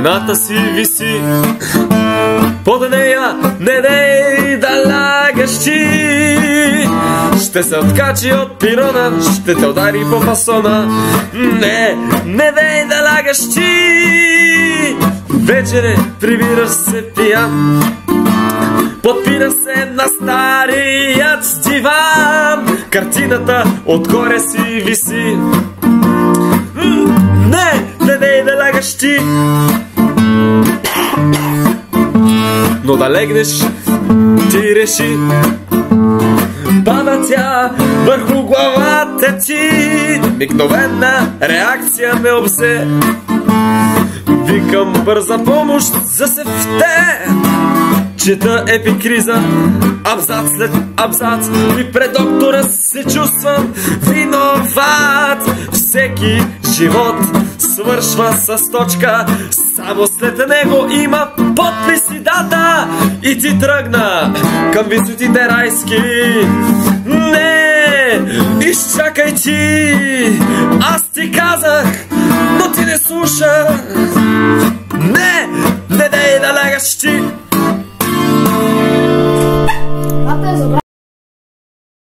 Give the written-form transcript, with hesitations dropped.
стената си виси. Под нея не дей да лягаш ти. Ще се откачи от пирона, ще те удари по фасона. Не дей да лягаш ти. Вечере прибираш се пиян, подпира се на старият диван. Картината отгоре си виси. Не дей да лягаш ти. Но да легнеш ти реши. Пада тя върху главата ти. Мигновена реакция ме обзе. Викам бърза помощ за сефте. Чета епикриза, абзац след абзац, и пред доктора се чувствам виноват. Всеки живот свършва с точка, само след него има подпис и дата. И ти тръгна към висотите райски. Не, изчакай ти, аз ти казах, но ти не слуша. Не дей да лягаш ти.